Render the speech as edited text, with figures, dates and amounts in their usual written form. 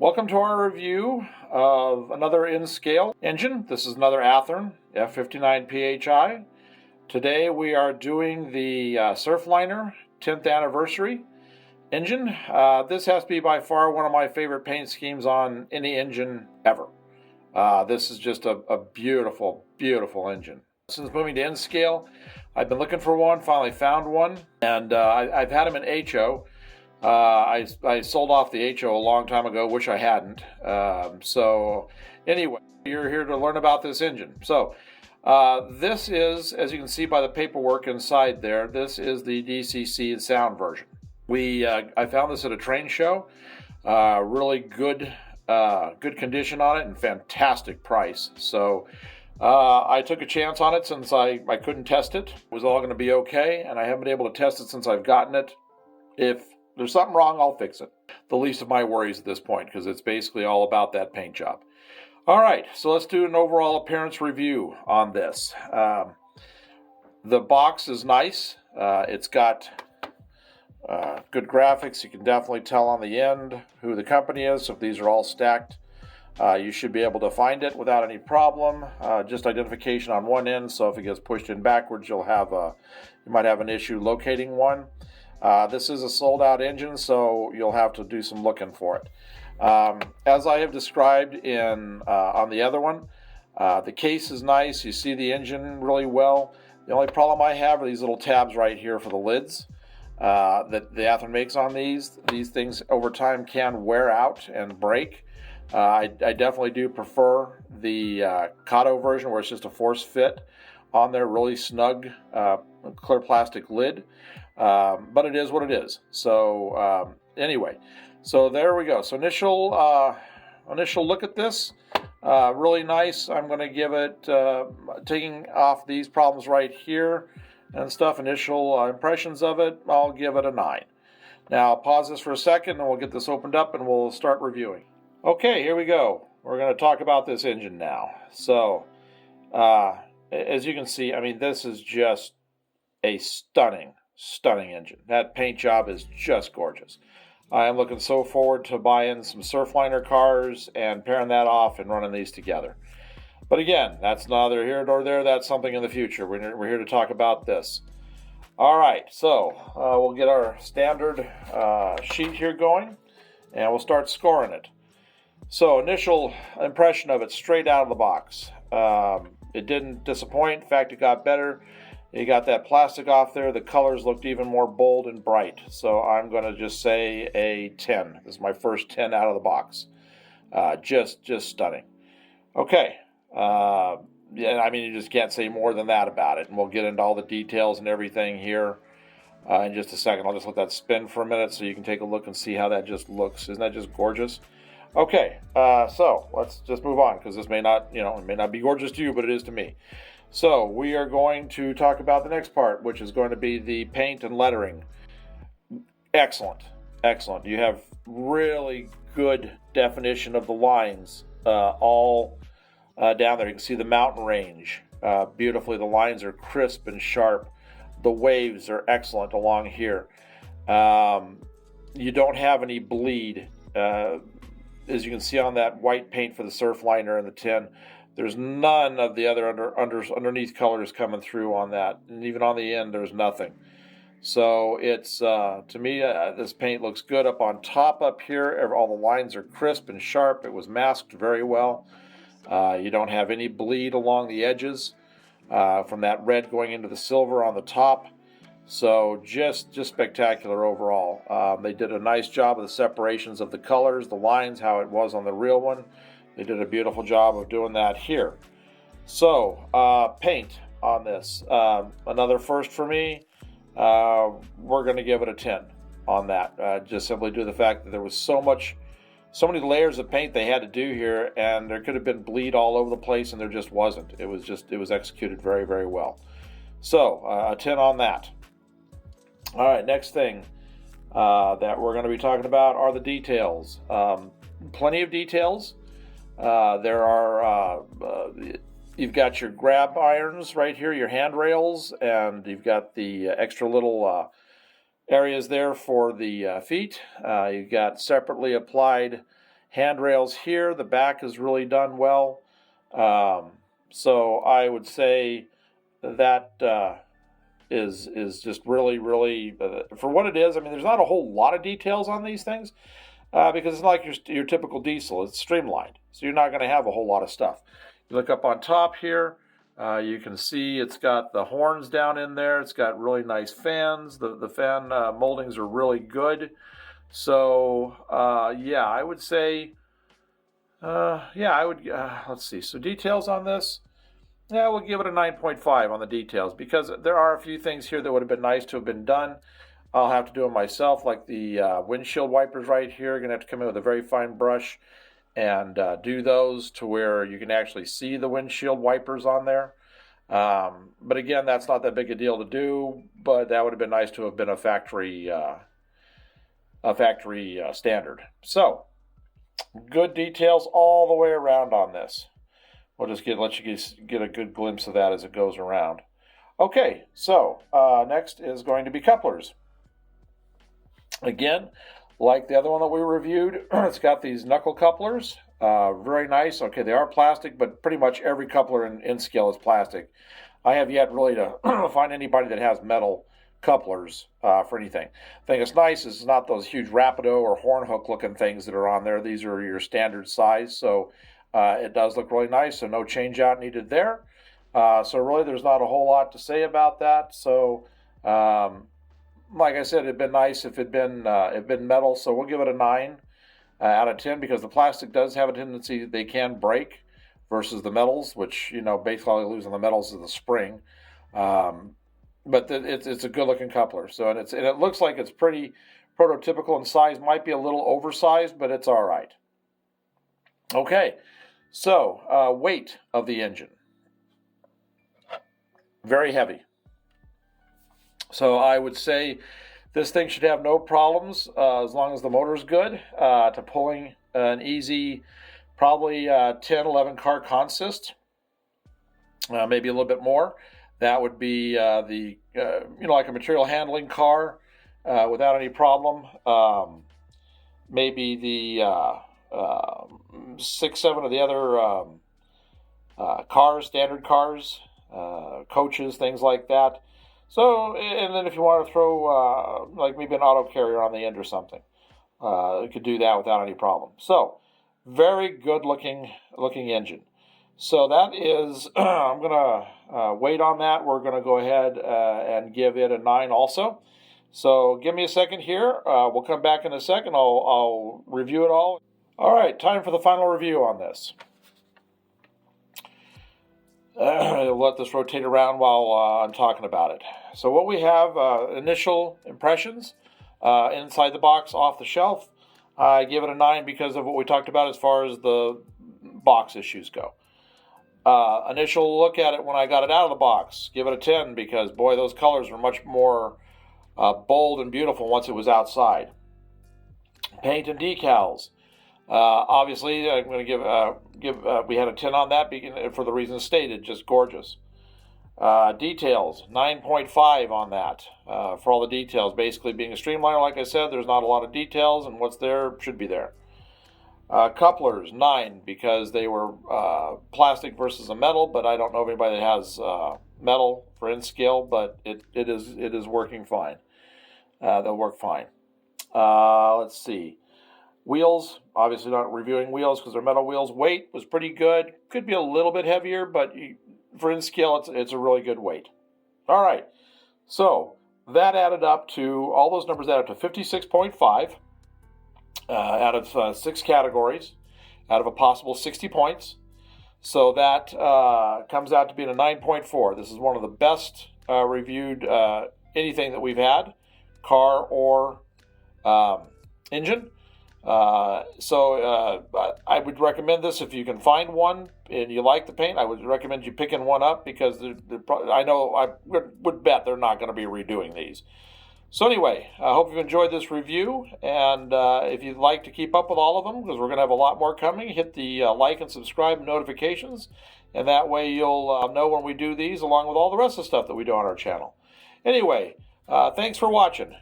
Welcome to our review of another in-scale engine. This is another Athearn F59PHI. Today we are doing the Surfliner 10th anniversary engine. This has to be by far one of my favorite paint schemes on any engine ever. This is just a beautiful, beautiful engine. Since moving to in-scale, I've been looking for one, finally found one, and I've had them in HO. I sold off the HO a long time ago, wish I hadn't. So anyway, you're here to learn about this engine. So this is, as you can see by the paperwork inside there, this is the DCC sound version. I found this at a train show. Really good condition on it and fantastic price. So I took a chance on it since I couldn't test it. It was all going to be okay, and I haven't been able to test it since I've gotten it. If there's something wrong, I'll fix it. The least of my worries at this point, because it's basically all about that paint job. All right, so let's do an overall appearance review on this. The box is nice. It's got good graphics. You can definitely tell on the end who the company is. So if these are all stacked, you should be able to find it without any problem. Just identification on one end, so if it gets pushed in backwards, you might have an issue locating one. This is a sold-out engine, so you'll have to do some looking for it. As I have described on the other one, the case is nice. You see the engine really well. The only problem I have are these little tabs right here for the lids that the Athearn makes on these. These things over time can wear out and break. I definitely do prefer the Kato version where it's just a force fit on there, really snug, clear plastic lid. But it is what it is. So anyway, so there we go. So initial look at this, really nice. I'm going to give it, taking off these problems right here and stuff, initial impressions of it, I'll give it a 9. Now I'll pause this for a second and we'll get this opened up and we'll start reviewing. Okay, here we go. We're going to talk about this engine now. So as you can see, I mean, this is just a stunning engine. That paint job is just gorgeous. I am looking so forward to buying some Surfliner cars and pairing that off and running these together. But again, that's neither here nor there. That's something in the future. We're here to talk about this. All right, so we'll get our standard sheet here going, and we'll start scoring it. So initial impression of it straight out of the box. It didn't disappoint. In fact, it got better. You got that plastic off there. The colors looked even more bold and bright. So I'm going to just say a 10. This is my first 10 out of the box. Just stunning. Okay. Yeah, I mean, you just can't say more than that about it. And we'll get into all the details and everything here in just a second. I'll just let that spin for a minute so you can take a look and see how that just looks. Isn't that just gorgeous? Okay. So let's just move on, because this may not, it may not be gorgeous to you, but it is to me. So we are going to talk about the next part, which is going to be the paint and lettering. Excellent. You have really good definition of the lines all down there. You can see the mountain range beautifully. The lines are crisp and sharp. The waves are excellent along here. You don't have any bleed. As you can see on that white paint for the Surfliner and the tin, there's none of the other underneath colors coming through on that. And even on the end, there's nothing. So it's, to me, this paint looks good up on top up here. All the lines are crisp and sharp. It was masked very well. You don't have any bleed along the edges from that red going into the silver on the top. So just spectacular overall. They did a nice job of the separations of the colors, the lines, how it was on the real one. They did a beautiful job of doing that here. So, paint on this. Another first for me. We're going to give it a 10 on that. Just simply due to the fact that there was so many layers of paint they had to do here, and there could have been bleed all over the place, and there just wasn't. It was executed very, very well. So, a 10 on that. All right, next thing that we're going to be talking about are the details. Plenty of details. There are, you've got your grab irons right here, your handrails, and you've got the extra little areas there for the feet. You've got separately applied handrails here. The back is really done well. So I would say that is just really, really, for what it is. I mean, there's not a whole lot of details on these things because it's not like your typical diesel. It's streamlined, so you're not going to have a whole lot of stuff. You look up on top here, you can see it's got the horns down in there. It's got really nice fans. The fan moldings are really good. So, yeah, I would say, let's see. So details on this, yeah, we'll give it a 9.5 on the details because there are a few things here that would have been nice to have been done. I'll have to do them myself, like the windshield wipers right here. You're going to have to come in with a very fine brush and do those to where you can actually see the windshield wipers on there. But again, that's not that big a deal to do, but that would have been nice to have been a factory standard. So, good details all the way around on this. We'll just let you get a good glimpse of that as it goes around. Okay, so next is going to be couplers. Again, like the other one that we reviewed, it's got these knuckle couplers. Very nice. Okay, they are plastic, but pretty much every coupler in scale is plastic. I have yet really to find anybody that has metal couplers for anything. The thing that's nice is it's not those huge rapido or horn hook looking things that are on there. These are your standard size, so it does look really nice, so no change out needed there. So really there's not a whole lot to say about that. So like I said, it'd been nice if it'd been metal, so we'll give it a 9 out of 10 because the plastic does have a tendency they can break versus the metals, which, you know, basically all you lose on the metals is the spring. But it's a good looking coupler. So and it looks like it's pretty prototypical in size. Might be a little oversized, but it's all right. Okay, so weight of the engine, very heavy. So I would say this thing should have no problems as long as the motor's good to pulling an easy, probably 10, 11 car consist, maybe a little bit more. That would be like a material handling car without any problem. Maybe the 6, 7 of the other cars, standard cars, coaches, things like that. So, and then if you want to throw like maybe an auto carrier on the end or something, you could do that without any problem. So, very good looking engine. So that is, I'm going to wait on that. We're going to go ahead and give it a 9 also. So give me a second here. We'll come back in a second. I'll review it all. All right, time for the final review on this. I'll let this rotate around while I'm talking about it. So what we have, initial impressions inside the box, off the shelf. I give it a 9 because of what we talked about as far as the box issues go. Initial look at it when I got it out of the box, give it a 10 because, boy, those colors were much more bold and beautiful once it was outside. Paint and decals. Obviously, I'm going to we had a 10 on that for the reasons stated, just gorgeous. Details, 9.5 on that for all the details. Basically, being a streamliner, like I said, there's not a lot of details, and what's there should be there. Couplers, 9 because they were plastic versus a metal, but I don't know of anybody that has metal for in scale, but it is working fine. They'll work fine. Let's see. Wheels, obviously not reviewing wheels because they're metal wheels. Weight was pretty good. Could be a little bit heavier, but for in scale, it's a really good weight. All right. So that added up to, all those numbers added up to 56.5 out of 6 categories, out of a possible 60 points. So that comes out to being a 9.4. This is one of the best reviewed anything that we've had, car or engine. So I would recommend this if you can find one and you like the paint. I would recommend you picking one up because I would bet they're not going to be redoing these. So anyway, I hope you've enjoyed this review, and if you'd like to keep up with all of them, because we're going to have a lot more coming, hit the like and subscribe notifications, and that way you'll know when we do these, along with all the rest of the stuff that we do on our channel. Anyway, thanks for watching.